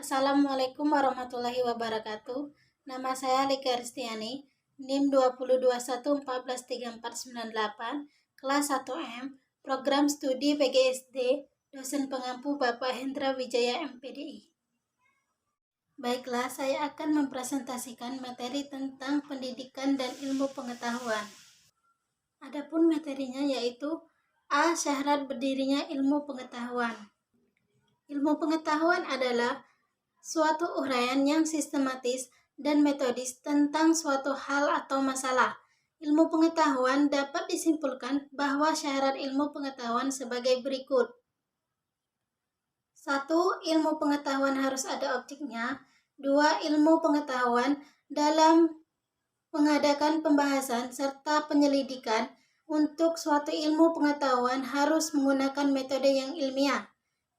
Assalamualaikum warahmatullahi wabarakatuh. Nama saya Lika Ristiani, NIM 2021143498, kelas 1M, program studi PGSD, dosen pengampu Bapak Hendra Wijaya MPDI. Baiklah, saya akan mempresentasikan materi tentang pendidikan dan ilmu pengetahuan. Adapun materinya yaitu A. Syarat berdirinya ilmu pengetahuan. Ilmu pengetahuan adalah suatu uraian yang sistematis dan metodis tentang suatu hal atau masalah. Ilmu pengetahuan dapat disimpulkan bahwa syarat ilmu pengetahuan sebagai berikut. 1. Ilmu pengetahuan harus ada objeknya. 2. Ilmu pengetahuan dalam mengadakan pembahasan serta penyelidikan untuk suatu ilmu pengetahuan harus menggunakan metode yang ilmiah.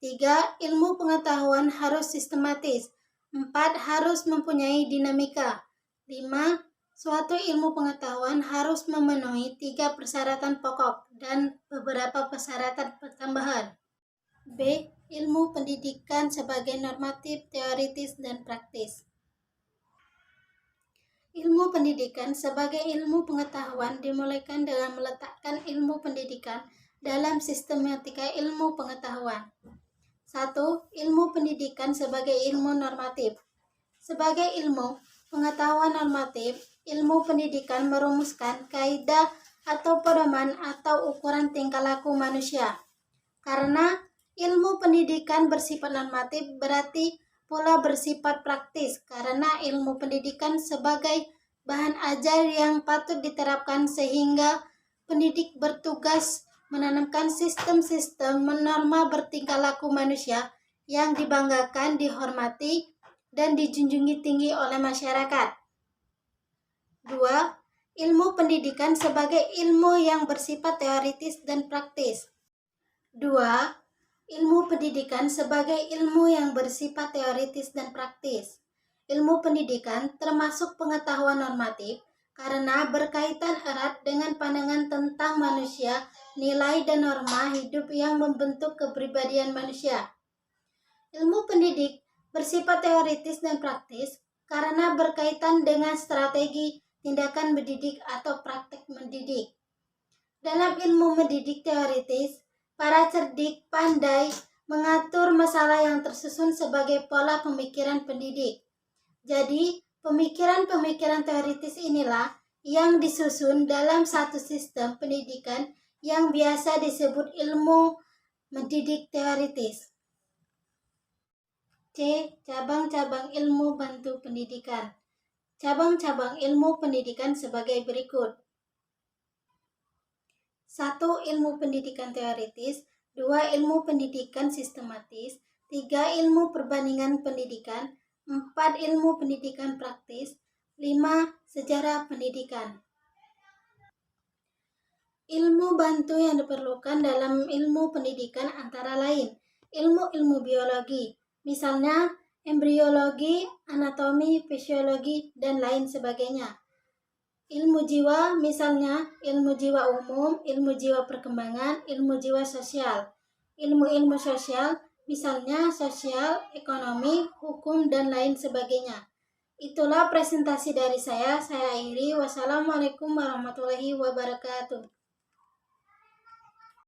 3. Ilmu pengetahuan harus sistematis. 4. Harus mempunyai dinamika. 5. Suatu ilmu pengetahuan harus memenuhi 3 persyaratan pokok dan beberapa persyaratan tambahan. B. Ilmu pendidikan sebagai normatif, teoritis, dan praktis. Ilmu pendidikan sebagai ilmu pengetahuan dimulaikan dengan meletakkan ilmu pendidikan dalam sistematika ilmu pengetahuan. 1. Ilmu pendidikan sebagai ilmu normatif. Sebagai ilmu pengetahuan normatif, ilmu pendidikan merumuskan kaidah atau pedoman atau ukuran tingkah laku manusia. Karena ilmu pendidikan bersifat normatif berarti pula bersifat praktis, karena ilmu pendidikan sebagai bahan ajar yang patut diterapkan sehingga pendidik bertugas menanamkan sistem-sistem norma bertingkah laku manusia yang dibanggakan, dihormati, dan dijunjungi tinggi oleh masyarakat. 2. Ilmu pendidikan sebagai ilmu yang bersifat teoritis dan praktis. 2. Ilmu pendidikan sebagai ilmu yang bersifat teoritis dan praktis. Ilmu pendidikan termasuk pengetahuan normatif karena berkaitan erat dengan pandangan tentang manusia, nilai dan norma hidup yang membentuk kepribadian manusia. Ilmu pendidik bersifat teoritis dan praktis karena berkaitan dengan strategi tindakan mendidik atau praktek mendidik. Dalam ilmu mendidik teoritis, para cerdik pandai mengatur masalah yang tersusun sebagai pola pemikiran pendidik. Jadi, pemikiran-pemikiran teoritis inilah yang disusun dalam satu sistem pendidikan yang biasa disebut ilmu mendidik teoritis. C. Cabang-cabang ilmu bantu pendidikan. Cabang-cabang ilmu pendidikan sebagai berikut. 1. Ilmu pendidikan teoritis. 2. Ilmu pendidikan sistematis. 3. Ilmu perbandingan pendidikan. 4. Ilmu pendidikan praktis. 5. Sejarah pendidikan. Ilmu bantu yang diperlukan dalam ilmu pendidikan antara lain ilmu-ilmu biologi, misalnya embriologi, anatomi, fisiologi, dan lain sebagainya. Ilmu jiwa, misalnya ilmu jiwa umum, ilmu jiwa perkembangan, ilmu jiwa sosial. Ilmu-ilmu sosial, misalnya sosial, ekonomi, hukum, dan lain sebagainya. Itulah presentasi dari saya akhiri. Wassalamualaikum warahmatullahi wabarakatuh.